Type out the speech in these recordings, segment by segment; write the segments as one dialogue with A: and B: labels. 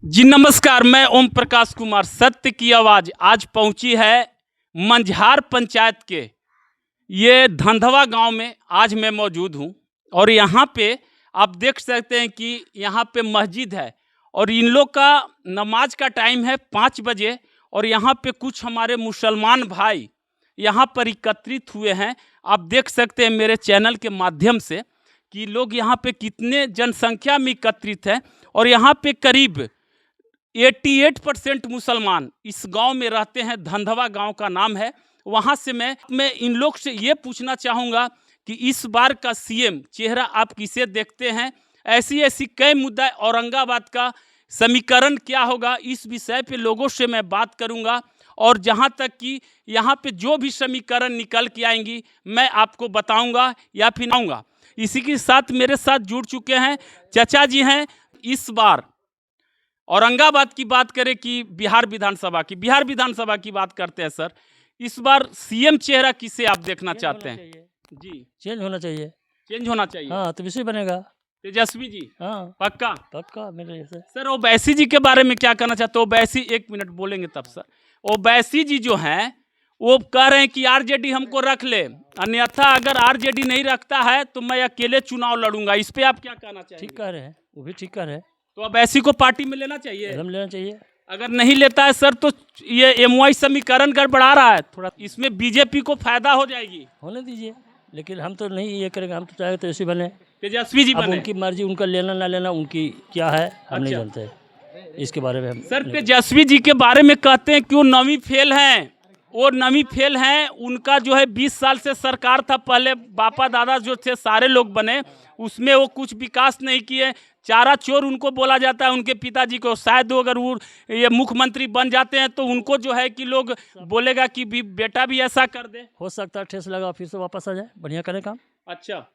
A: जी नमस्कार, मैं ओम प्रकाश कुमार। सत्य की आवाज़ आज पहुंची है मंझार पंचायत के ये धंधवा गांव में। आज मैं मौजूद हूं और यहां पे आप देख सकते हैं कि यहां पे मस्जिद है और इन लोग का नमाज का टाइम है 5 बजे और यहां पे कुछ हमारे मुसलमान भाई यहां पर एकत्रित हुए हैं। आप देख सकते हैं मेरे चैनल के माध्यम से कि लोग यहां पे कितने जनसंख्या में एकत्रित हैं और यहां पे करीब 88% मुसलमान इस गांव में रहते हैं। धंधवा गांव का नाम है। वहां से मैं इन लोग से ये पूछना चाहूँगा कि इस बार का सीएम चेहरा आप किसे देखते हैं। ऐसी कई मुद्दा, औरंगाबाद का समीकरण क्या होगा, इस विषय पे लोगों से मैं बात करूंगा और जहां तक कि यहां पे जो भी समीकरण निकल के आएंगी मैं आपको बताऊंगा या फिर आऊँगा। इसी के साथ मेरे साथ जुड़ चुके हैं चाचा जी हैं। इस बार औरंगाबाद की बात करें कि बिहार विधानसभा की बात करते हैं सर, इस बार सीएम चेहरा किसे आप देखना चाहते हैं? जी
B: चेंज होना चाहिए।
A: चेंज होना चाहिए।
B: हाँ तो विषय बनेगा।
A: तेजस्वी जी।
B: हाँ
A: पक्का
B: पक्का मेरे जैसे।
A: सर ओवैसी जी के बारे में क्या कहना चाहते हो? ओवैसी, 1 मिनट बोलेंगे तब सर। ओवैसी जी जो हैं वो कह रहे हैं कि आरजेडी हमको रख ले, अन्यथा अगर आरजेडी नहीं रखता है तो मैं अकेले चुनाव लड़ूंगा। इस पे आप क्या कहना चाहिए?
B: ठीक कह रहे हैं, वो भी ठीक कह रहे हैं।
A: तो ओवैसी को पार्टी में लेना चाहिए?
B: एकदम लेना चाहिए।
A: अगर नहीं लेता है सर तो ये एमवाई समीकरण गड़बड़ा रहा है थोड़ा, इसमें बीजेपी को फायदा हो जाएगी।
B: होने दीजिए, लेकिन हम तो नहीं ये करेंगे। हम तो चाहे तो ऐसे बने,
A: तेजस्वी जी
B: अब
A: बने।
B: उनकी मर्जी, उनका लेना ना लेना उनकी क्या है हम नहीं जानते इसके बारे में। हम
A: सर तेजस्वी जी के बारे में कहते हैं कि वो नवीं फेल हैं। वो नवीं फेल हैं। उनका जो है 20 साल से सरकार था, पहले बापा दादा जो थे सारे लोग बने, उसमें वो कुछ विकास नहीं किए। चारा चोर उनको बोला जाता है उनके पिताजी को। शायद वो अगर वो ये मुख्यमंत्री बन जाते हैं तो उनको जो है कि लोग बोलेगा कि बेटा भी ऐसा कर दे।
B: हो सकता है ठेस लगा फिर से वापस आ जाए, बढ़िया करें काम।
A: अच्छा,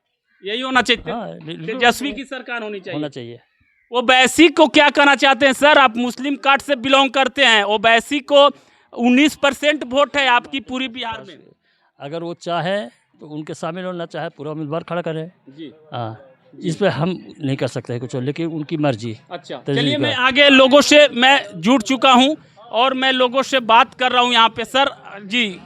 A: यही होना चाहिए।
B: हाँ
A: तेजस्वी की सरकार होनी चाहिए।
B: होना चाहिए।
A: ओवैसी को क्या कहना चाहते हैं सर? आप मुस्लिम कार्ड से बिलोंग करते हैं। ओवैसी को 19% वोट है आपकी पूरी बिहार में।
B: अगर वो चाहे तो उनके शामिल होना, चाहे पूरा उम्मीदवार खड़ा करें।
A: जी
B: हाँ, इस पे हम नहीं कर सकते कुछ, लेकिन उनकी मर्जी।
A: अच्छा चलिए, मैं आगे लोगों से मैं जुड़ चुका हूं और मैं लोगों से बात कर रहा हूं यहाँ पे। सर जी,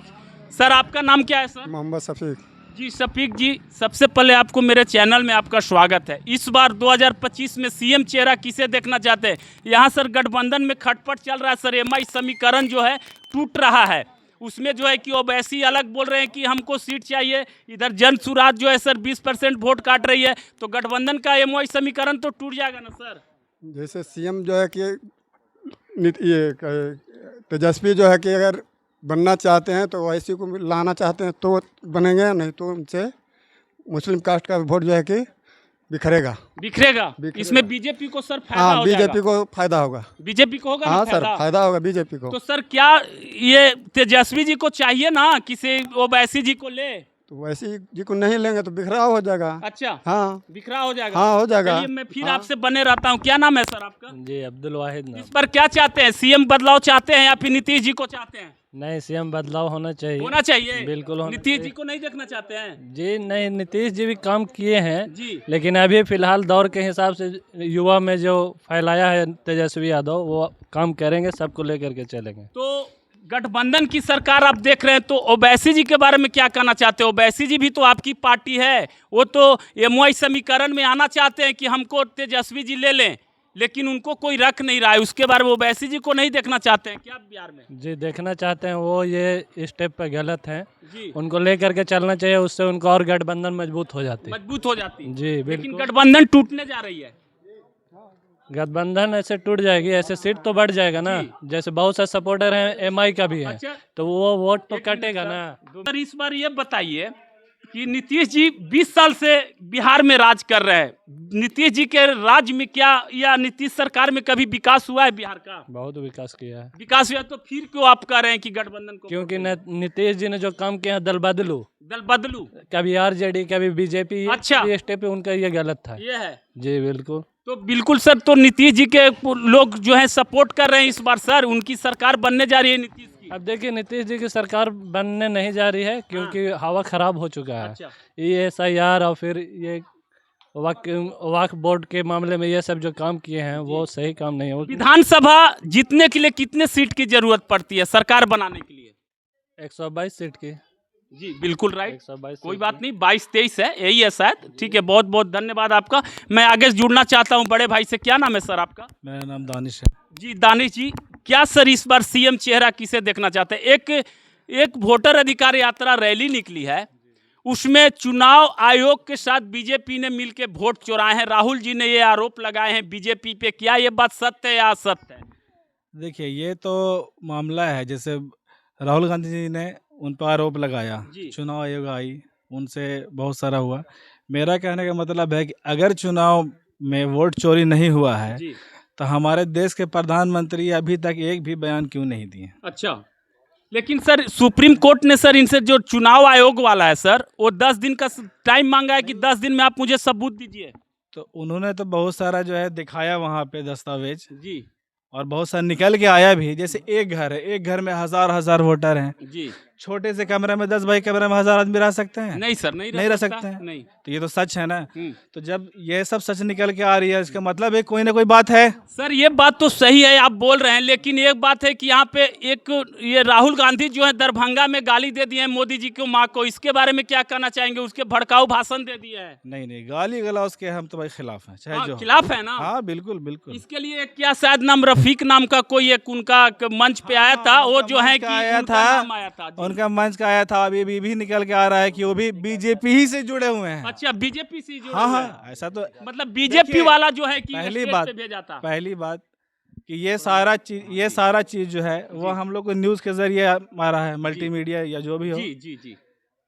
A: सर आपका नाम क्या है सर?
C: मोहम्मद शफीक।
A: जी शफीक जी, सबसे पहले आपको मेरे चैनल में आपका स्वागत है। इस बार 2025 में सीएम चेहरा किसे देखना चाहते हैं? यहाँ सर गठबंधन में खटपट चल रहा है सर। एमआई समीकरण जो है टूट रहा है। उसमें जो है कि ओवैसी अलग बोल रहे हैं कि हमको सीट चाहिए, इधर जन सुराज जो है सर 20% वोट काट रही है, तो गठबंधन का एमआई समीकरण तो टूट जाएगा ना सर?
C: जैसे सीएम जो है कि तेजस्वी जो है कि अगर बनना चाहते हैं तो ओवैसी को लाना चाहते हैं तो बनेंगे, नहीं तो उनसे मुस्लिम कास्ट का वोट जो है कि बिखरेगा।
A: इसमें बीजेपी को सर फायदा
C: हाँ,
A: हो जाएगा।
C: बीजेपी को फायदा होगा।
A: बीजेपी को होगा
C: हाँ
A: ना
C: सर, फायदा होगा बीजेपी को।
A: तो सर क्या ये तेजस्वी जी को चाहिए ना किसी ओवैसी जी को ले?
C: तो ओवैसी जी को नहीं लेंगे तो बिखराव हो जाएगा।
A: अच्छा,
C: हाँ
A: बिखरा हो जाएगा।
C: हाँ, हो जाएगा।
A: चलिए मैं फिर
C: हाँ।
A: आपसे बने रहता हूँ। क्या नाम है सर आपका?
B: जी अब्दुल वाहिद नाम।
A: इस पर क्या चाहते हैं? सीएम बदलाव चाहते हैं या फिर नीतीश जी को चाहते हैं?
B: नहीं, सीएम बदलाव होना चाहिए।
A: होना चाहिए,
B: बिल्कुल होना
A: नीतीश जी
B: चाहिए।
A: को नहीं देखना चाहते हैं?
B: जी नहीं, नीतीश जी भी काम किए हैं
A: जी
B: लेकिन अभी फिलहाल दौर के हिसाब से युवा में जो फैलाया है तेजस्वी यादव, वो काम करेंगे, सबको लेकर के चलेंगे।
A: तो गठबंधन की सरकार आप देख रहे हैं, तो ओवैसी जी के बारे में क्या कहना चाहते हो? ओवैसी जी भी तो आपकी पार्टी है, वो तो एमवाई समीकरण में आना चाहते हैं कि हमको तेजस्वी जी ले लें, लेकिन उनको कोई रख नहीं रहा है। उसके बारे में ओवैसी जी को नहीं देखना चाहते हैं क्या बिहार में?
B: जी देखना चाहते हैं, वो ये स्टेप पे गलत हैं।
A: जी
B: उनको लेकर के चलना चाहिए, उससे उनका और गठबंधन मजबूत हो जाती है।
A: मजबूत हो जाती है।
B: जी
A: लेकिन
B: बिल्कुल।
A: गठबंधन टूटने जा रही है।
B: गठबंधन ऐसे टूट जाएगी, ऐसे सीट तो बढ़ जाएगा ना। जैसे बहुत से सपोर्टर हैं एमआई का भी है,
A: अच्छा,
B: तो वो वोट तो कटेगा ना।
A: सर इस बार ये बताइए कि नीतीश जी 20 साल से बिहार में राज कर रहे हैं। नीतीश जी के राज में क्या या नीतीश सरकार में कभी विकास हुआ है बिहार का?
B: बहुत विकास किया है।
A: विकास हुआ तो फिर क्यों आप कह रहे हैं कि गठबंधन को?
B: क्योंकि नीतीश जी ने जो काम किया, दल बदलू, कभी आरजेडी कभी बीजेपी।
A: अच्छा।
B: ये स्टेप पे उनका ये गलत था।
A: ये है।
B: जी बिल्कुल।
A: तो बिल्कुल सर, तो नीतीश जी के लोग जो है सपोर्ट कर रहे हैं इस बार सर, उनकी सरकार बनने जा रही है नीतीश की।
B: अब देखिए, नीतीश जी की सरकार बनने नहीं जा रही है क्योंकि हवा खराब हो चुका है।
A: अच्छा।
B: ये SIR और फिर ये वक्फ बोर्ड के मामले में ये सब जो काम किए हैं वो सही काम नहीं है।
A: विधानसभा जीतने के लिए कितने सीट की जरूरत पड़ती है सरकार बनाने के लिए?
B: 122 सीट की।
A: जी बिल्कुल राइट,
B: 122
A: कोई
B: सीट
A: बात
B: की।
A: नहीं, 22-23 है, यही है शायद। ठीक है, बहुत बहुत धन्यवाद आपका। मैं आगे जुड़ना चाहता हूं बड़े भाई से। क्या नाम है सर आपका?
B: मेरा नाम दानिश है।
A: जी दानिश जी, क्या सर इस बार सीएम चेहरा किसे देखना चाहते हैं? एक वोटर अधिकार यात्रा रैली निकली है, उसमें चुनाव आयोग के साथ बीजेपी ने मिलकर वोट चुराए हैं। राहुल जी ने ये आरोप लगाए हैं बीजेपी पे, क्या ये बात सत्य है या असत्य है?
D: देखिए, ये तो मामला है, जैसे राहुल गांधी जी ने उन पर आरोप लगाया,
A: जी।
D: चुनाव आयोग आई, उनसे बहुत सारा हुआ। मेरा कहने का मतलब है कि अगर चुनाव में वोट चोरी नहीं हुआ है
A: जी
D: तो हमारे देश के प्रधानमंत्री अभी तक एक भी बयान क्यों नहीं दिए?
A: अच्छा, लेकिन सर सुप्रीम कोर्ट ने सर इनसे, जो चुनाव आयोग वाला है सर, वो 10 दिन का टाइम मांगा है कि 10 दिन में आप मुझे सबूत दीजिए।
D: तो उन्होंने तो बहुत सारा जो है दिखाया वहाँ पे दस्तावेज,
A: जी
D: और बहुत सारा निकल के आया भी। जैसे एक घर है, एक घर में हजार हजार वोटर हैं,
A: जी,
D: छोटे से कमरे में 10 बाई कमरे में 1000 आदमी रह सकते हैं?
A: नहीं सर, नहीं
D: नहीं रह
A: सकता,
D: सकते हैं।
A: नहीं।
D: तो ये तो सच है ना।
A: हम्म।
D: तो जब ये सब सच निकल के आ रही है, इसका मतलब है कोई ना कोई बात है।
A: सर ये बात तो सही है, आप बोल रहे हैं, लेकिन एक बात है कि यहाँ पे एक ये राहुल गांधी जो है दरभंगा में गाली दे दिए हैं मोदी जी को, माँ को, इसके बारे में क्या कहना चाहेंगे? उसके भड़काऊ भाषण दे दिए हैं।
D: नहीं नहीं, गाली गलौज के हम तो भाई खिलाफ हैं, चाहे जो हो।
A: खिलाफ है ना?
D: हाँ बिल्कुल बिल्कुल।
A: इसके लिए क्या शायद नाम रफीक नाम का कोई एक उनका मंच पे आया था, वो जो है कि
D: आया
A: उनका
D: था,
A: नाम आया था। जी।
D: उनका मंच का आया था। अभी भी निकल के आ रहा है कि वो भी बीजेपी ही से जुड़े हुए हैं।
A: अच्छा, बीजेपी से जुड़े
D: हाँ
A: हुए हैं।
D: हाँ, ऐसा तो
A: मतलब बीजेपी
D: देखिए,
A: वाला जो है कि
D: पहली
A: स्टेज
D: बात
A: पे भेजा था।
D: पहली बात कि ये सारा चीज जो है वो हम लोग को न्यूज के जरिए मारा है, मल्टीमीडिया या जो भी हो।
A: जी जी जी,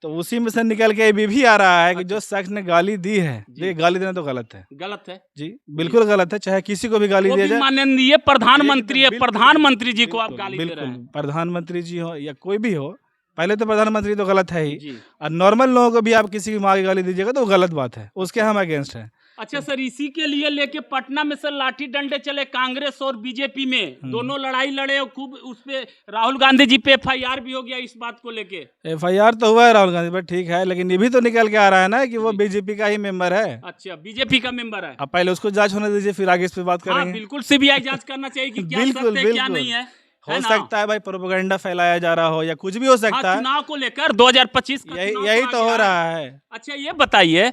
D: तो उसी में से निकल के अभी भी आ रहा है कि जो शख्स ने गाली दी है, देखिए गाली देना तो गलत है
A: गलत है।
D: जी, बिल्कुल गलत है, चाहे किसी को भी गाली
A: वो
D: दिया
A: भी
D: जाए।
A: माननीय प्रधानमंत्री है,
D: बिल्कुल,
A: प्रधानमंत्री जी को आप
D: बिल्कुल,
A: गाली दे रहे
D: बिल्कुल,
A: हैं।
D: प्रधानमंत्री जी हो या कोई भी हो, पहले तो प्रधानमंत्री तो गलत है ही,
A: जी।
D: और नॉर्मल लोगों को भी आप किसी की माँ की गाली दीजिएगा तो वो गलत बात है, उसके हम अगेंस्ट हैं।
A: अच्छा सर, इसी के लिए लेके पटना में सर लाठी डंडे चले कांग्रेस और बीजेपी में, दोनों लड़ाई लड़े और खूब उस पे राहुल गांधी जी पे FIR भी हो गया इस बात को लेके।
D: FIR तो हुआ है राहुल गांधी पर, ठीक है, लेकिन ये भी तो निकल के आ रहा है ना कि वो बीजेपी का ही मेंबर है।
A: अच्छा, बीजेपी का मेंबर है।
D: अब पहले उसको जांच होने दीजिए, फिर आगे इस पे बात
A: हाँ
D: करेंगे।
A: बिल्कुल, CBI जांच करना चाहिए कि क्या
D: बिल्कुल,
A: सत्य है क्या
D: बिल्कुल।
A: नहीं है।
D: हो
A: है ना?
D: सकता है भाई प्रोपेगेंडा फैलाया जा रहा हो या कुछ भी हो
A: हाँ,
D: सकता है,
A: चुनाव को लेकर 2025 का चुनाव
D: यही
A: आ
D: तो हो
A: गया
D: रहा है।
A: अच्छा ये बताइए,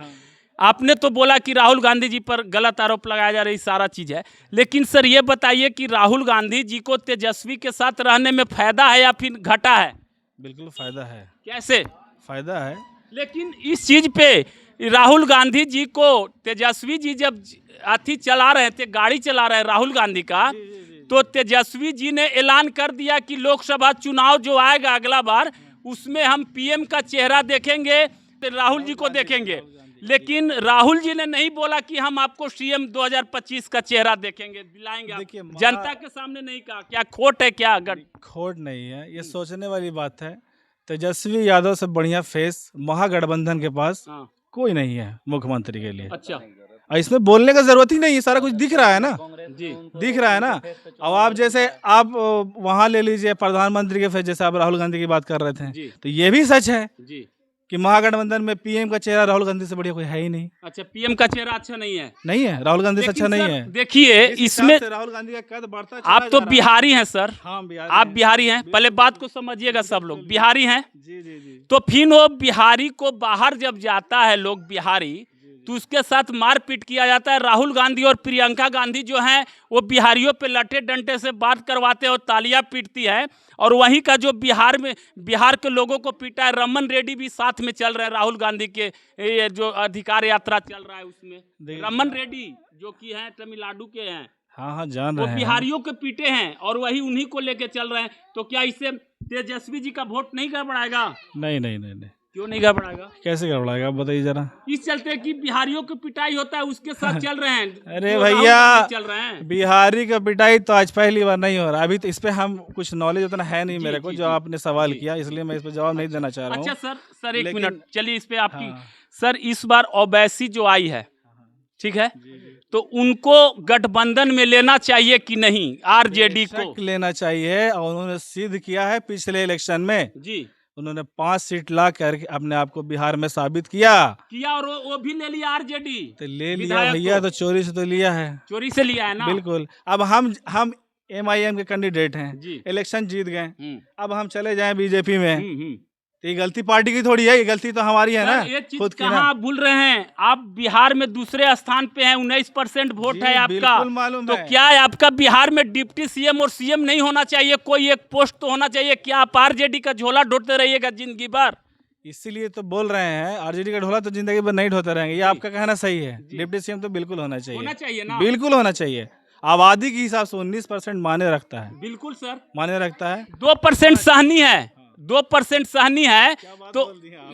A: आपने तो बोला कि राहुल गांधी जी पर गलत आरोप लगाया जा रही, सारा चीज है, लेकिन सर ये बताइए कि राहुल गांधी जी को तेजस्वी के साथ रहने में फायदा है या फिर घाटा है?
D: बिल्कुल फायदा है।
A: कैसे?
D: फायदा है।
A: लेकिन इस चीज पे राहुल गांधी जी को तेजस्वी जी जब अथी चला रहे थे, गाड़ी चला रहे राहुल गांधी का, तो तेजस्वी जी ने ऐलान कर दिया कि लोकसभा चुनाव जो आएगा अगला बार, उसमें हम PM का चेहरा देखेंगे, तो राहुल जी को देखेंगे। लेकिन राहुल जी ने नहीं बोला कि हम आपको CM 2025 का चेहरा देखेंगे, दिलाएंगे।
D: देखिए,
A: जनता के सामने नहीं कहा, क्या खोट है क्या?
D: खोट नहीं है, ये सोचने वाली बात है। तेजस्वी यादव से बढ़िया फेस महागठबंधन के पास
A: हाँ,
D: कोई नहीं है मुख्यमंत्री के लिए।
A: अच्छा
D: और इसमें बोलने का जरूरत ही नहीं है, सारा कुछ दिख रहा है ना,
A: जी,
D: दिख रहा है ना। अब आप जैसे आप वहाँ ले लीजिए प्रधानमंत्री के फेस, जैसे आप राहुल गांधी की बात कर रहे थे,
A: जी
D: तो ये भी सच है
A: जी।
D: कि महागठबंधन में PM का चेहरा राहुल गांधी से बढ़िया कोई है ही नहीं।
A: अच्छा, PM का चेहरा अच्छा नहीं है?
D: नहीं है, राहुल गांधी से
A: लेकिन
D: अच्छा नहीं
A: सर,
D: है।
A: देखिए
D: इस हिसाब
A: इसमें
D: से राहुल गांधी का कद बढ़ता
A: आप तो बिहारी हैं सर,
D: हाँ बिहारी
A: आप
D: हैं।
A: बिहारी हैं, पहले बात को समझिएगा, सब लोग बिहारी हैं।
D: जी जी जी।
A: तो फिर वो बिहारी को बाहर जब जाता है लोग बिहारी, तो उसके साथ मारपीट किया जाता है। राहुल गांधी और प्रियंका गांधी जो हैं वो बिहारियों पे लट्ठे डंडे से बात करवाते हैं और तालियां पीटती है। और वहीं का जो बिहार के लोगों को पीटा है, रमन रेड्डी भी साथ में चल रहे हैं राहुल गांधी के, ये जो अधिकार यात्रा चल रहा है उसमें रमन रेड्डी जो कि हैं तमिलनाडु के हैं,
D: हाँ हाँ जान
A: वो
D: रहे हैं।
A: बिहारियों के पीटे हैं और वही उन्हीं को लेके चल रहे हैं। तो क्या इससे तेजस्वी जी का वोट नहीं गड़बड़ाएगा?
D: नहीं नहीं नहीं नहीं,
A: क्यों नहीं गड़बड़ाएगा?
D: कैसे गड़बड़ाएगा आप बताइए जरा।
A: इस चलते कि बिहारियों की पिटाई होता है उसके साथ चल रहे हैं।
D: अरे
A: जो
D: भैया,
A: राहुल गांधी चल रहे हैं।
D: बिहारी का पिटाई तो आज पहली बार नहीं हो रहा, अभी तो इस पे हम कुछ नॉलेज उतना है नहीं मेरे को,
A: जी,
D: जो
A: जी,
D: आपने सवाल किया, इसलिए मैं इस पे जवाब नहीं देना चाह रहा
A: अच्छा
D: हूँ।
A: सर एक
D: लेकिन-
A: मिनट, चलिए इस पे आपकी
D: हाँ।
A: सर, इस बार ओवैसी जो आई है, ठीक है, तो उनको गठबंधन में लेना चाहिए कि नहीं? RJD को
D: लेना चाहिए, और उन्होंने सिद्ध किया है पिछले इलेक्शन में।
A: जी
D: उन्होंने 5 सीट ला करके अपने आप को बिहार में साबित किया।
A: और वो भी ले लिया आरजेडी,
D: तो ले लिया
A: विधायक
D: भैया,
A: को।
D: तो चोरी से तो लिया है।
A: चोरी से लिया है ना।
D: बिल्कुल। अब हम MIM के कैंडिडेट हैं,
A: जी।
D: इलेक्शन जीत गए,
A: हम्म,
D: अब हम चले जाएं बीजेपी में,
A: हम्म।
D: तो ये गलती पार्टी की थोड़ी है, ये गलती तो हमारी है ना,
A: सर, एक चीज
D: खुद की
A: कहाँ
D: ना।
A: आप भूल रहे हैं, आप बिहार में दूसरे स्थान पे हैं, 19% वोट
D: जी,
A: है आपका।
D: बिल्कुल मालूम
A: तो
D: है।
A: क्या है आपका बिहार में डिप्टी सीएम और सीएम नहीं होना चाहिए? कोई एक पोस्ट तो होना चाहिए। क्या आप आरजेडी का झोला ढोते रहिएगा जिंदगी भर?
D: इसीलिए तो बोल रहे हैं, आरजेडी का ढोला तो जिंदगी भर नहीं ढोते रहेंगे, ये आपका कहना सही है। डिप्टी सीएम तो बिल्कुल होना चाहिए,
A: होना चाहिए ना।
D: बिल्कुल होना चाहिए। आबादी के हिसाब से 19% माने रखता है,
A: बिल्कुल सर।
D: माने रखता है।
A: 2% सहनी है, 2% सहनी है, तो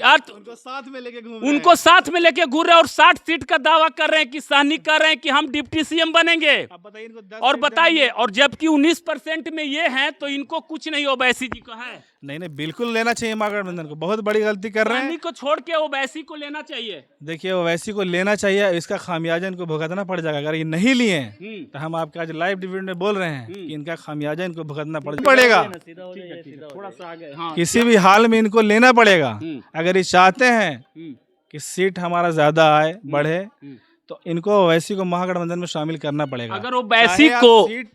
A: यार
D: उनको साथ में लेके घूम
A: उनको साथ में लेके घूर रहे हैं और 60 सीट का दावा कर रहे हैं कि सहनी कर रहे हैं कि हम डिप्टी सीएम बनेंगे।
D: अब बताइए इनको 10
A: और
D: सीट
A: बताइए, और जबकि 19% में ये हैं तो इनको कुछ नहीं ओवैसी जी को है।
D: नहीं, बिल्कुल लेना चाहिए महागठबंधन को, बहुत बड़ी गलती कर रहे
A: सहनी
D: हैं।
A: को छोड़ के ओवैसी को लेना चाहिए।
D: देखिए ओवैसी को लेना चाहिए, इसका खामियाजा इनको भुगतना पड़ जाएगा। अगर ये नहीं लिए
A: हम्म।
D: तो हम आपके आज लाइव डिबेट में बोल रहे हैं कि इनका खामियाजा इनको भुगतना पड़ेगा।
A: थोड़ा सा आगे, हाँ।
D: किसी भी हाल में इनको लेना पड़ेगा।
A: हम्म।
D: अगर ये चाहते हैं
A: हम्म,
D: कि सीट हमारा ज्यादा आए, बढ़े,
A: हम्म।
D: तो इनको ओवैसी को महागठबंधन में शामिल करना पड़ेगा।
A: अगर ओवैसी
D: चाहे आप
A: को
D: सीट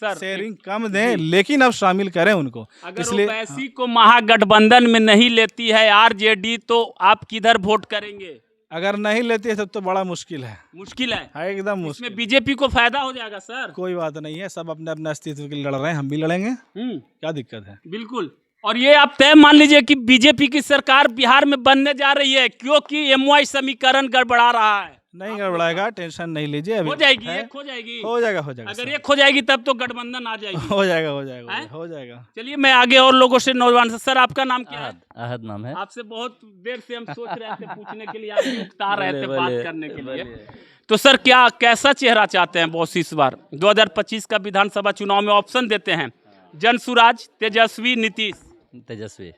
A: सर
D: शेयरिंग कम दें, लेकिन अब शामिल करें उनको।
A: अगर
D: इसलिए
A: ओवैसी को महागठबंधन में नहीं लेती है आरजेडी, तो आप किधर वोट करेंगे?
D: अगर नहीं लेती है तब तो बड़ा मुश्किल है,
A: मुश्किल है।
D: हाँ, एकदम
A: इसमें
D: मुश्किल।
A: बीजेपी को फायदा हो जाएगा सर।
D: कोई बात नहीं है, सब अपने अपने अस्तित्व के लिए लड़ रहे हैं, हम भी लड़ेंगे, क्या दिक्कत है।
A: बिल्कुल। और ये आप तय मान लीजिए कि बीजेपी की सरकार बिहार में बनने जा रही है, क्योंकि MY समीकरण गड़बड़ा रहा है।
D: नहीं गड़बड़ाएगा, टेंशन नहीं लीजिए, अभी
A: हो जाएगी,
D: है।
A: एक हो जाएगी।
D: हो जाएगा, हो जाएगा,
A: अगर एक हो जाएगी तब तो गठबंधन आ जाएगी।
D: हो जाएगा, हो जाएगा,
A: हैं?
D: हो जाएगा।
A: चलिए मैं आगे और लोगों से, नौजवान से, सर आपका नाम क्या है?
B: अहद नाम है।
A: आपसे बहुत देर से हम सोच रहे थे पूछने के लिए, आप भी उकता रहे थे बात
B: बोलिए,
A: करने के लिए।
B: बोलिए।
A: तो सर क्या कैसा चेहरा चाहते हैं बॉस इस बार 2025 का विधानसभा चुनाव में? ऑप्शन देते हैं, जनसुराज, तेजस्वी, नीतीश।
B: तेजस्वी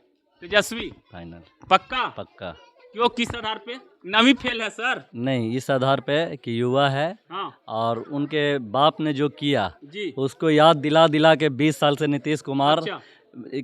A: तेजस्वी
B: फाइनल,
A: पक्का?
B: पक्का।
A: क्यों, किस आधार पे? नवी फेल है सर।
B: नहीं, इस आधार पे कि युवा है
A: हाँ
B: और उनके बाप ने जो किया
A: जी।
B: उसको याद दिला दिला के 20 साल से नीतीश कुमार
A: अच्छा।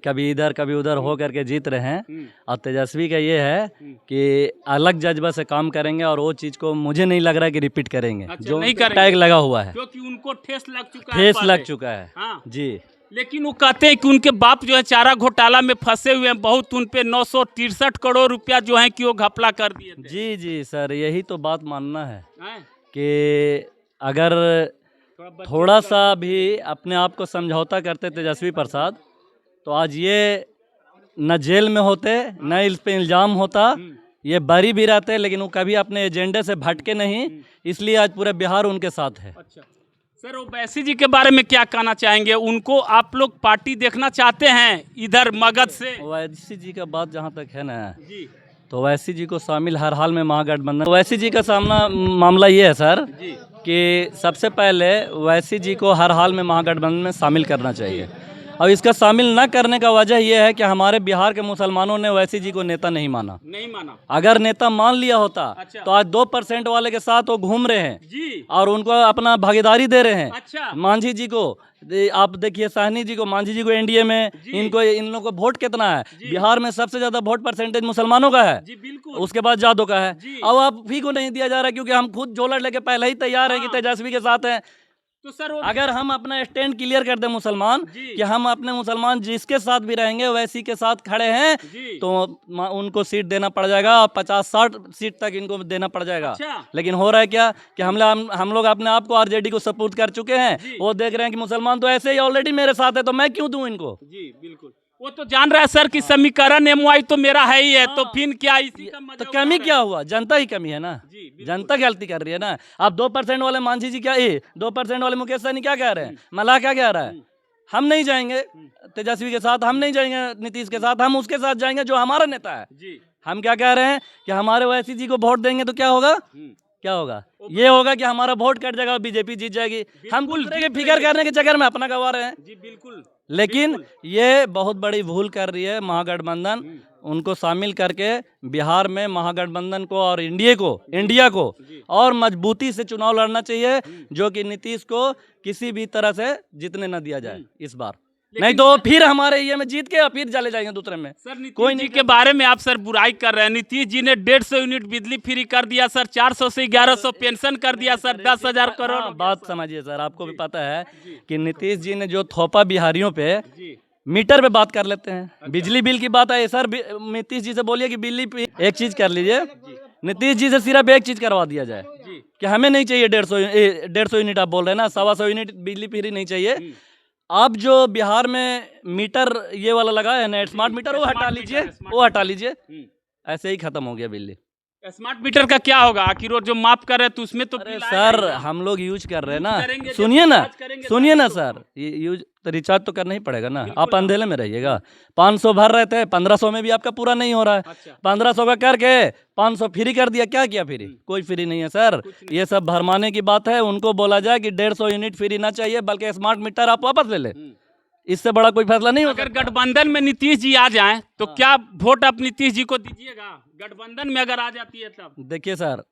B: कभी इधर कभी उधर हो करके जीत रहे हैं। और तेजस्वी का ये है
A: हम्म।
B: कि अलग जज्बा से काम करेंगे और वो चीज़ को मुझे नहीं लग रहा है कि रिपीट करेंगे।
A: अच्छा,
B: जो
A: नहीं करेंगे।
B: टैग लगा हुआ है,
A: क्योंकि उनको ठेस लग चुका है,
B: ठेस
A: पहले।
B: लग चुका है।
A: हाँ।
B: जी,
A: लेकिन वो कहते हैं कि उनके बाप जो है चारा घोटाला में फंसे हुए हैं बहुत, उन पे 963 करोड़ रुपया जो है कि वो घपला कर दिए थे।
B: जी, जी सर, यही तो बात मानना है
A: हैं?
B: कि अगर थोड़ा सा भी अपने आप को समझौता करते तेजस्वी प्रसाद, तो आज ये न जेल में होते, न इस पे इल्ज़ाम होता, ये बरी भी रहते, लेकिन वो कभी अपने एजेंडे से भटके नहीं, इसलिए आज पूरा बिहार उनके साथ है।
A: अच्छा सर, ओवैसी जी के बारे में क्या कहना चाहेंगे? उनको आप लोग पार्टी देखना चाहते हैं इधर मगध से?
B: ओवैसी जी का बात जहाँ तक है ना,
A: जी
B: तो ओवैसी जी को शामिल हर हाल में महागठबंधन। ओवैसी जी का सामना मामला ये है सर
A: जी
B: कि सबसे पहले ओवैसी जी को हर हाल में महागठबंधन में शामिल करना चाहिए। और इसका शामिल न करने का वजह यह है कि हमारे बिहार के मुसलमानों ने ओवैसी जी को नेता नहीं माना।
A: नहीं माना।
B: अगर नेता मान लिया होता
A: अच्छा।
B: तो आज 2% वाले के साथ वो घूम रहे हैं
A: जी।
B: और उनको अपना भागीदारी दे रहे हैं।
A: अच्छा।
B: मांझी जी को आप देखिए, साहनी जी को, मांझी जी को एनडीए में, इनको, इन लोगों को वोट कितना है? बिहार में सबसे ज्यादा वोट परसेंटेज मुसलमानों का है।
A: जी बिल्कुल।
B: उसके बाद जादव का है।
A: जी।
B: अब आप भी को नहीं दिया जा रहा क्योंकि हम खुद झोला लेके पहले ही तैयार है कि तेजस्वी के साथ हैं।
A: तो सर
B: अगर हम अपना स्टैंड क्लियर कर दें मुसलमान
A: जी।
B: कि हम अपने मुसलमान जिसके साथ भी रहेंगे वैसी के साथ खड़े हैं,
A: जी।
B: तो उनको सीट देना पड़ जाएगा और 50-60 सीट तक इनको देना पड़ जाएगा।
A: अच्छा। लेकिन
B: लेकिन हो रहा है क्या कि हम लोग अपने आप को आरजेडी को सपोर्ट कर चुके हैं। वो देख रहे हैं कि मुसलमान तो ऐसे ही ऑलरेडी मेरे साथ है, तो मैं क्यों दूं इनको?
A: जी बिल्कुल। वो तो जान रहा है सर कि समीकरण MY तो मेरा है ही है, तो फिर क्या इसी का मजा
B: तो
A: उठा
B: कमी
A: रहे
B: क्या हुआ? जनता ही कमी है ना,
A: जी, बिल्कुल।
B: जनता गलती कर रही है ना। अब 2% वाले मांझी जी क्या, 2% वाले मुकेश सहनी क्या कह रहे हैं, मल्लाह क्या कह रहा है? हम नहीं जाएंगे तेजस्वी के साथ, हम नहीं जाएंगे नीतीश के साथ, हम उसके साथ जाएंगे जो हमारा नेता है।
A: जी।
B: हम क्या कह रहे हैं कि हमारे ओवैसी जी को वोट देंगे तो क्या होगा? क्या होगा? ये होगा कि हमारा वोट कट जाएगा और बीजेपी जीत जाएगी। हम दूसरे के फिक्र करने के चक्कर में अपना गंवा रहे हैं।
A: जी बिल्कुल।
B: लेकिन ये बहुत बड़ी भूल कर रही है महागठबंधन। उनको शामिल करके बिहार में महागठबंधन को और इंडिया को और मजबूती से चुनाव लड़ना चाहिए, जो कि नीतीश को किसी भी तरह से जीतने न दिया जाए इस बार। नहीं तो फिर हमारे ये में जीत के फिर चले जाएंगे दूसरे में।
A: सर नीतीश
B: कोई
A: जी
B: नहीं
A: के बारे में आप सर बुराई कर रहे हैं। नीतीश जी ने 150 यूनिट बिजली फ्री कर दिया सर, 400 से 1100 पेंशन कर दिया सर, 10,000 करोड़।
B: हाँ, बात समझिए सर, आपको भी पता है कि नीतीश जी ने जो थोपा बिहारियों पे मीटर पे बात कर लेते हैं। बिजली बिल की बात है सर, नीतीश जी से बोलिए कि बिजली एक चीज कर लीजिए, नीतीश जी से सिर्फ एक चीज करवा दिया जाए कि हमें नहीं चाहिए 150 यूनिट, आप बोल रहे हैं ना 125 यूनिट बिजली फ्री नहीं चाहिए। आप जो बिहार में मीटर ये वाला लगा है ना स्मार्ट मीटर, वो हटा लीजिए, वो हटा लीजिए, ऐसे ही खत्म हो गया बिजली।
A: स्मार्ट मीटर का क्या होगा? आखिर वो जो माप कर रहे हैं तो उसमें तो
B: अरे
A: बिल आएगा
B: सर,
A: ही ना।
B: हम लोग यूज कर रहे हैं
A: करेंगे,
B: ना,
A: जब
B: सुनिए ना,
A: रिचार्ज करेंगे
B: सुनिए
A: तभी
B: ना
A: तो।
B: सर, ये यूज तो रिचार्ज तो करना ही पड़ेगा ना। आप अंधेले में रहिएगा, 500 भर रहे थे, 1500 में भी आपका पूरा नहीं हो रहा है।
A: अच्छा।
B: 1500 का करके 500 फ्री कर दिया, क्या किया फ्री? कोई फ्री नहीं है सर, ये सब भरमाने की बात है। उनको बोला जाए कि 150 यूनिट फ्री ना चाहिए, बल्कि स्मार्ट मीटर आप वापस ले ले, इससे बड़ा कोई फैसला नहीं हो
A: अगर
B: सकता।
A: गठबंधन में नीतीश जी आ जाएं तो क्या वोट आप नीतीश जी को दीजिएगा? गठबंधन में अगर आ जाती है तब।
B: देखिए सर,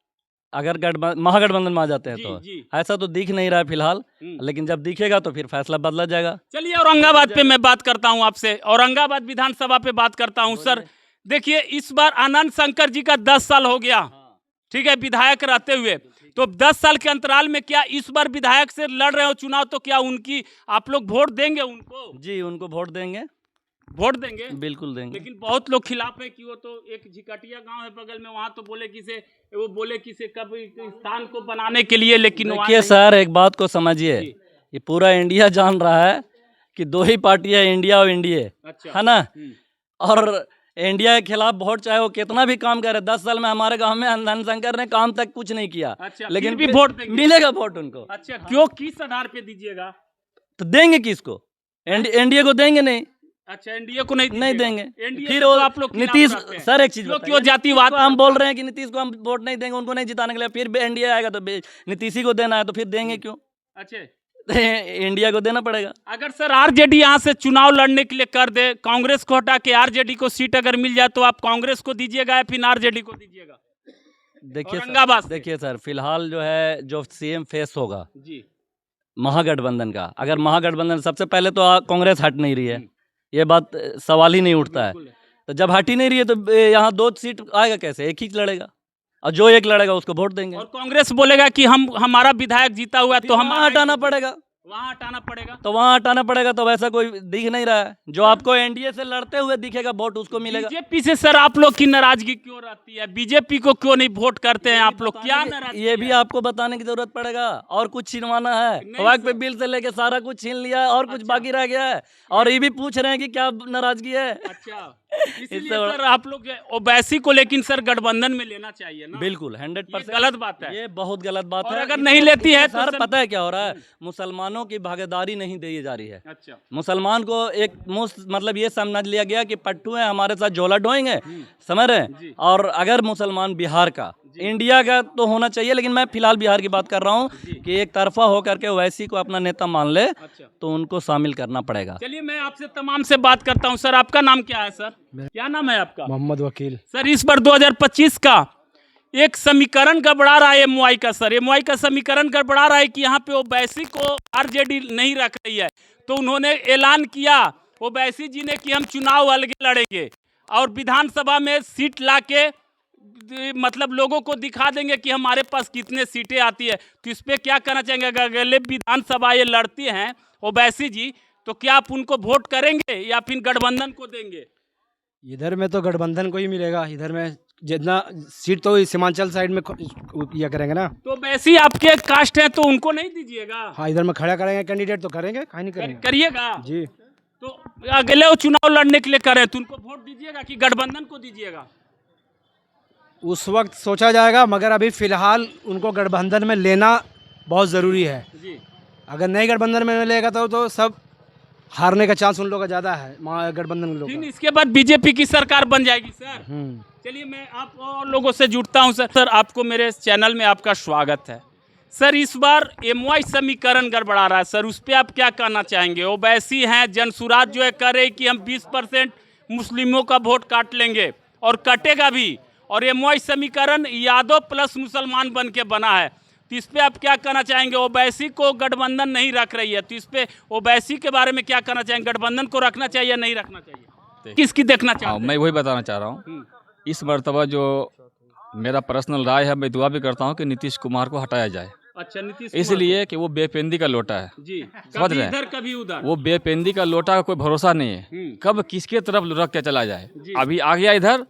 B: अगर महागठबंधन में आ जाते हैं
A: जी,
B: तो
A: जी।
B: ऐसा तो दिख नहीं रहा है फिलहाल, लेकिन जब दिखेगा तो फिर फैसला बदला जाएगा।
A: चलिए औरंगाबाद पे मैं बात करता हूं आपसे, औरंगाबाद विधानसभा पे बात करता हूं। सर देखिए, इस बार आनंद शंकर जी का 10 साल हो गया, ठीक है, विधायक रहते हुए। तो 10 साल के अंतराल में क्या इस बार विधायक से लड़ रहे हो चुनाव, तो क्या उनकी आप लोग वोट देंगे उनको?
B: जी, उनको वोट देंगे,
A: वोट देंगे,
B: बिल्कुल देंगे।
A: लेकिन बहुत लोग खिलाफ है कि वो तो एक झिकटिया गांव है बगल में, वहां तो बोले कि से वो बोले कि से कब स्थान को बनाने के लिए, लेकिन वहाँ
B: देखिए
A: नहीं।
B: सर, एक बात को समझिए, ये पूरा इंडिया जान रहा है कि दो ही पार्टी है, इंडिया और एनडीए,
A: अच्छा।
B: है ना। और इंडिया के खिलाफ वोट चाहे वो कितना भी काम करे, 10 साल में हमारे गांव में आनंद शंकर ने काम तक कुछ नहीं किया,
A: अच्छा,
B: लेकिन
A: फिर भी वोट देंगे?
B: मिलेगा वोट उनको।
A: अच्छा, क्यों, किस आधार पे दीजिएगा?
B: तो देंगे किसको? एनडीए को देंगे नहीं,
A: अच्छा, एनडीए को नहीं
B: नहीं
A: दीजिएगा।
B: देंगे।
A: एनडीए
B: फिर
A: से
B: वो
A: तो आप लोग खिलाफ
B: नीतीश
A: रहते हैं।
B: सर, एक चीज
A: क्यों
B: बताइए,
A: जातिवाद
B: नीतीश को हम बोल रहे हैं कि नीतीश को हम वोट नहीं देंगे, उनको नहीं जिताने के लिए, फिर एनडीए आएगा तो नीतीश ही को देना है, तो फिर देंगे क्यों?
A: अच्छा,
B: इंडिया को देना पड़ेगा।
A: अगर सर आरजेडी यहाँ से चुनाव लड़ने के लिए कर दे, कांग्रेस को हटा के आरजेडी को सीट अगर मिल जाए, तो आप कांग्रेस को दीजिएगा या फिर आरजेडी को दीजिएगा? औरंगाबाद से।
B: देखिए सर, फिलहाल जो है, जो सीएम फेस होगा
A: जी,
B: महागठबंधन का, अगर महागठबंधन, सबसे पहले तो कांग्रेस हट नहीं रही है, ये बात सवाल ही नहीं उठता है। तो जब हट ही नहीं रही है तो यहाँ 2 सीट आएगा कैसे? एक ही लड़ेगा, और जो एक लड़ेगा उसको वोट देंगे।
A: और कांग्रेस बोलेगा कि हमारा विधायक जीता हुआ है तो हम
B: वहाँ हटाना पड़ेगा,
A: वहाँ हटाना पड़ेगा।
B: तो वहाँ हटाना पड़ेगा। तो वैसा कोई दिख नहीं रहा है, जो आपको एनडीए से लड़ते हुए दिखेगा वोट उसको मिलेगा।
A: बीजेपी से सर आप लोग की नाराजगी क्यों रहती है? बीजेपी को क्यों नहीं वोट करते हैं आप लोग? क्या नाराजगी
B: ये
A: है?
B: भी आपको बताने की जरूरत पड़ेगा। और कुछ छीनवाना है,
A: नहीं
B: वक्त पे
A: सर।
B: बिल से लेके सारा कुछ छीन लिया है, और कुछ बाकी रह गया है, और ये भी पूछ रहे हैं कि क्या नाराजगी है।
A: अच्छा, इसलिए
B: इससे बड़ा-
A: सर आप लोग ओवैसी को लेकिन सर गठबंधन में लेना चाहिए ना?
B: बिल्कुल 100%
A: ये गलत बात है।
B: ये बहुत गलत बात
A: और
B: है।
A: अगर नहीं लेती है तो
B: सर,
A: सर-
B: पता है क्या हो रहा है, मुसलमानों की भागीदारी नहीं दी जा रही है।
A: अच्छा,
B: मुसलमान को एक मतलब ये समझ लिया गया कि पट्टू है, हमारे साथ झोला ढोएंगे, समझ रहे हैं। और अगर मुसलमान बिहार का, इंडिया का तो होना चाहिए, लेकिन मैं फिलहाल बिहार की बात कर रहा हूँ कि एक तरफा होकर के ओवैसी को अपना नेता मान ले,
A: अच्छा।
B: तो उनको शामिल करना पड़ेगा।
A: चलिए मैं आपसे तमाम से बात करता हूं। सर आपका नाम क्या है? सर क्या नाम है आपका?
C: मोहम्मद वकील।
A: सर इस बार 2025 का एक समीकरण गड़बड़ा रहा है एमवाई का। सर एमवाई का समीकरण गड़बड़ा रहा है कि यहाँ पे ओवैसी को आरजेडी नहीं रख रही है, तो उन्होंने ऐलान किया ओवैसी जी ने कि हम चुनाव अलग लड़ेंगे और विधानसभा में सीट लाके मतलब लोगों को दिखा देंगे कि हमारे पास कितने सीटें आती है। तो इस पर क्या कहना चाहेंगे? अगर अगले विधानसभा ये लड़ती हैं ओवैसी जी, तो क्या आप उनको वोट करेंगे या फिर गठबंधन को देंगे?
E: इधर में तो गठबंधन को ही मिलेगा, इधर में जितना सीट तो सीमांचल साइड में किया करेंगे ना।
A: तो वैसे आपके कास्ट हैं तो उनको नहीं दीजिएगा?
E: हाँ, इधर में खड़ा करेंगे कैंडिडेट तो करेंगे, काहे नहीं करेंगे।
A: करिएगा
E: जी,
A: तो अगले वो चुनाव लड़ने के लिए करें तो उनको वोट दीजिएगा कि गठबंधन को दीजिएगा?
E: उस वक्त सोचा जाएगा, मगर अभी फिलहाल उनको गठबंधन में लेना बहुत ज़रूरी है।
A: जी,
E: अगर नहीं गठबंधन में लेगा तो सब हारने का चांस उन लोगों का ज़्यादा है, गठबंधन के लोगों
A: फिर
E: का।
A: इसके बाद बीजेपी की सरकार बन जाएगी। सर चलिए मैं आप और लोगों से जुड़ता हूं। सर आपको मेरे चैनल में आपका स्वागत है। सर इस बार एमवाई समीकरण गड़बड़ा रहा है सर, उस पर आप क्या कहना चाहेंगे? ओवैसी हैं, जनसुराज जो है कह रहे कि हम 20% मुस्लिमों का वोट काट लेंगे और कटेगा भी, और एमवाई समीकरण यादव प्लस मुसलमान बन के बना है। तो इस पे आप क्या कहना चाहेंगे? ओवैसी को गठबंधन नहीं रख रही है, तो इस पे ओवैसी के बारे में क्या कहना चाहेंगे? गठबंधन को रखना चाहिए या नहीं रखना चाहिए? किसकी देखना चाहते हैं?
F: मैं वही बताना चाह रहा हूँ। इस मर्तबा जो मेरा पर्सनल राय है, मैं दुआ भी करता हूँ कि नीतीश कुमार को हटाया जाए।
A: अच्छा, नीतीश कुमार
F: इसलिए कि वो बेपेंदी का लोटा है।
A: जी,
F: समझ
A: कभी
F: रहे हैं?
A: इधर कभी उधर।
F: वो बेपेंदी का लोटा का कोई भरोसा नहीं है, कब किसके तरफ रख के चला जाए। अभी आ गया इधर,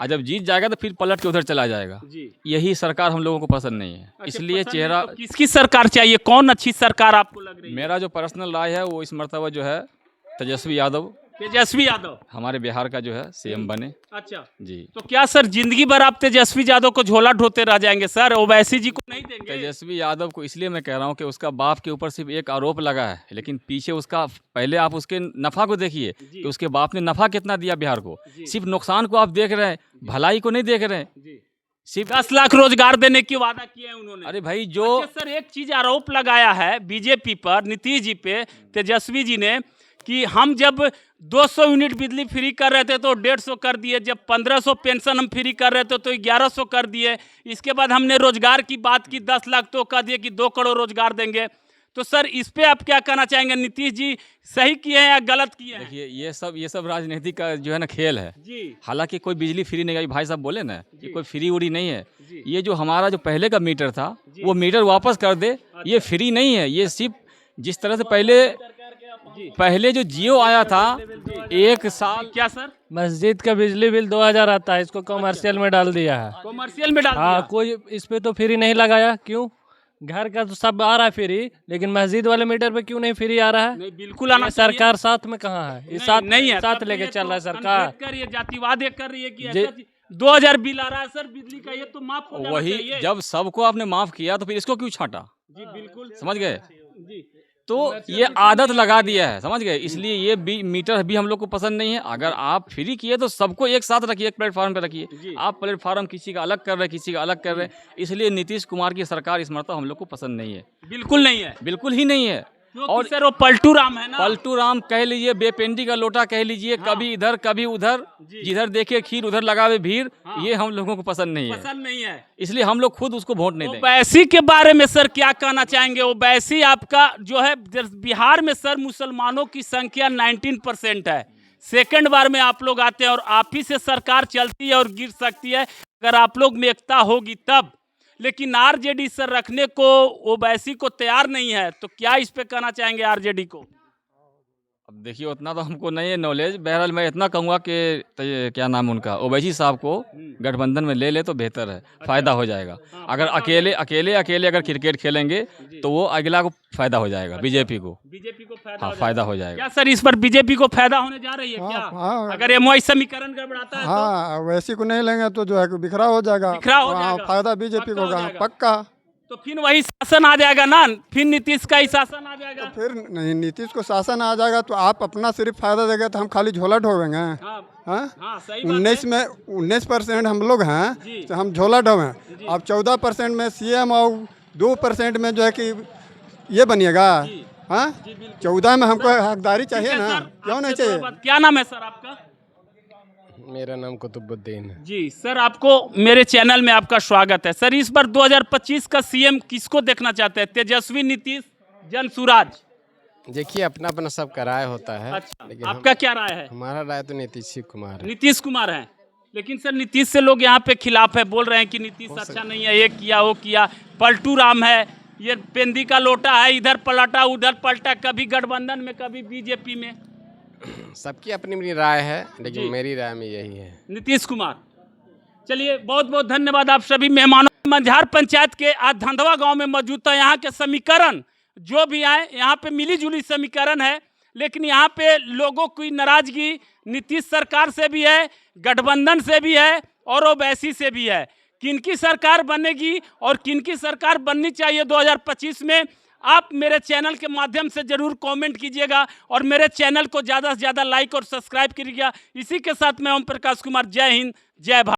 F: और जब जीत जाएगा तो फिर पलट के उधर चला जाएगा।
A: जी।
F: यही सरकार हम लोगों को पसंद नहीं है। इसलिए
A: पसंद
F: चेहरा
A: नहीं तो किसकी सरकार चाहिए? कौन अच्छी सरकार आपको लग रही है?
F: मेरा जो पर्सनल राय है वो इस मर्तबा जो है तेजस्वी यादव,
A: तेजस्वी यादव
F: हमारे बिहार का जो है सीएम बने।
A: अच्छा,
F: जी,
A: तो क्या सर जिंदगी भर आप तेजस्वी यादव को झोला ढोते रह जाएंगे सर? ओवैसी जी को नहीं देंगे?
F: तेजस्वी यादव को इसलिए मैं कह रहा हूँ कि उसका बाप के ऊपर सिर्फ एक आरोप लगा है, लेकिन पीछे उसका पहले आप उसके नफ़ा को देखिए कि उसके बाप ने नफ़ा कितना दिया बिहार को। सिर्फ नुकसान को आप देख रहे हैं, भलाई को नहीं देख रहे हैं। सिर्फ
A: 10 लाख रोजगार देने की वादा किए हैं उन्होंने।
F: अरे भाई जो
A: अच्छा सर, एक चीज आरोप लगाया है बीजेपी पर, नीतीश जी पे, तेजस्वी जी ने, कि हम जब 200 यूनिट बिजली फ्री कर रहे थे तो 150 कर दिए, जब 1500 पेंशन हम फ्री कर रहे थे तो 1100 कर दिए, इसके बाद हमने रोजगार की बात की 10 लाख तो कह दिए कि 2 करोड़ रोजगार देंगे। तो सर इस पे आप क्या कहना चाहेंगे? नीतीश जी सही किए हैं या गलत किए हैं?
F: देखिए ये सब राजनीति का जो है ना खेल है।
A: जी
F: हालांकि कोई बिजली फ्री नहीं आई, भाई साहब बोले ना कि कोई फ्री उड़ी नहीं है। ये जो हमारा जो पहले का मीटर था वो मीटर वापस कर दे, ये फ्री नहीं है। ये सिर्फ जिस तरह से पहले जो जियो आया था 1 साल,
A: क्या सर?
G: मस्जिद का बिजली बिल 2000 आता है, इसको कमर्शियल में डाल दिया है।
A: कॉमर्शियल में डाल
G: हाँ,
A: दिया?
G: कोई इस पे तो फ्री नहीं लगाया। क्यों? घर का तो सब आ रहा है फ्री, लेकिन मस्जिद वाले मीटर पे क्यों नहीं फ्री आ रहा है?
A: नहीं, बिल्कुल आना
G: ये
A: चाहिए।
G: सरकार साथ में कहाँ है? ये
A: नहीं,
G: साथ
A: नहीं है,
G: साथ
A: तब
G: लेके
A: ये
G: चल
A: तो
G: रहा है सरकार।
A: अम्बेडकर ये जातिवाद ये कर रही है कि
G: जे-
A: ऐसा 2000 बिल आ रहा है सर बिजली का, ये तो माफ हो जाना
F: वही
A: चाहिए।
F: जब सबको आपने माफ किया तो फिर इसको क्यों छांटा?
A: जी बिल्कुल
F: समझ गए?
A: जी।
F: तो ये आदत लगा दिया है, समझ गए? इसलिए ये मीटर भी हम लोग को पसंद नहीं है। अगर आप फ्री किए तो सबको एक साथ रखिए, एक प्लेटफॉर्म पे रखिए। आप प्लेटफॉर्म किसी का अलग कर रहे हैं, किसी का अलग कर रहे हैं। इसलिए नीतीश कुमार की सरकार इस मर्तबा हम लोग को पसंद नहीं है,
A: बिल्कुल नहीं है।
F: बिल्कुल ही नहीं है।
A: और सर वो पलटू राम है ना?
F: पलटू राम कह लीजिए, बेपेंडी का लोटा कह लीजिए, कभी इधर कभी उधर, जिधर देखे खीर उधर लगावे भीड़, ये हम लोगों को पसंद नहीं है।
A: पसंद नहीं है।
F: इसलिए हम लोग खुद उसको वोट नहीं देंगे।
A: ओवैसी के बारे में सर क्या कहना चाहेंगे? ओवैसी आपका जो है बिहार में सर मुसलमानों की संख्या 19% है। सेकंड बार में आप लोग आते हैं और आप ही से सरकार चलती है और गिर सकती है अगर आप लोग में एकता होगी तब। लेकिन आरजेडी सर रखने को ओवैसी को तैयार नहीं है, तो क्या इस पे कहना चाहेंगे आरजेडी को?
F: अब देखिए उतना तो हमको नहीं है नॉलेज। बहरहाल मैं इतना कहूँगा कि क्या नाम उनका, ओवैसी साहब को गठबंधन में ले तो बेहतर है, फायदा हो जाएगा। अगर अकेले अगर क्रिकेट खेलेंगे तो वो अगला को फायदा हो जाएगा, बीजेपी को
A: फायदा
F: हाँ फायदा हो जाएगा।
A: क्या सर इस पर बीजेपी को फायदा होने जा रही है
C: हाँ,
A: क्या?
C: हाँ।
A: अगर एमओआई समीकरण गड़बड़ाता है
C: हाँ, वैसी को नहीं लेंगे तो जो है कि बिखरा हो जाएगा।
A: बिखरा हो
C: हाँ,
A: जाएगा।
C: फायदा बीजेपी
A: पक्का
C: को
A: हो
C: होगा,
A: जाएगा।
C: पक्का।
A: तो फिर वही शासन आ जाएगा ना, फिर नीतीश का ही शासन आ जाएगा।
C: फिर नहीं, नीतीश को शासन आ जाएगा तो आप अपना सिर्फ फायदा देगा तो हम खाली झोला ढोवेंगे।
A: हाँ
C: हाँ,
A: हाँ सही बात
C: 19% हम लोग हैं तो हम झोला ढोवें। अब 14% में सीएम और 2% में जो है कि ये बनिएगा। हाँ, 14 में हमको हकदारी चाहिए
A: है।
C: ना,
A: सर,
C: क्यों नहीं
A: आपसे थोड़ा
C: चाहिए?
A: बात- क्या नाम है सर आपका?
H: मेरा नाम कुतुबुद्दीन है।
A: जी सर, आपको मेरे चैनल में आपका स्वागत है। सर इस बार 2025 का सीएम किसको देखना चाहते हैं? तेजस्वी, नीतीश, जनसुराज?
H: देखिए अपना अपना सबका राय होता है।
A: अच्छा,
H: लेकिन
A: आपका क्या राय है?
H: हमारा राय तो नीतीश कुमार है।
A: नीतीश कुमार है, लेकिन सर नीतीश से लोग यहाँ पे खिलाफ है, बोल रहे हैं कि नीतीश अच्छा नहीं है, ये किया वो किया, पलटू राम है, ये पेंदी का लोटा है, इधर पलटा उधर पलटा, कभी गठबंधन में कभी बीजेपी में।
H: सबकी अपनी अपनी राय है,
A: जी।
H: लेकिन मेरी राय में यही है
A: नीतीश कुमार। चलिए बहुत बहुत धन्यवाद आप सभी मेहमानों। मंझार पंचायत के आज धंधवा गांव में मौजूद था। यहाँ के समीकरण जो भी आए, यहाँ पे मिली जुली समीकरण है, लेकिन यहाँ पे लोगों की नाराजगी नीतीश सरकार से भी है, गठबंधन से भी है और ओवैसी से भी है। किनकी सरकार बनेगी और किनकी सरकार बननी चाहिए 2025 में, आप मेरे चैनल के माध्यम से जरूर कमेंट कीजिएगा और मेरे चैनल को ज़्यादा से ज़्यादा लाइक और सब्सक्राइब कीजिएगा। इसी के साथ मैं ओम प्रकाश कुमार, जय हिंद, जय भारत।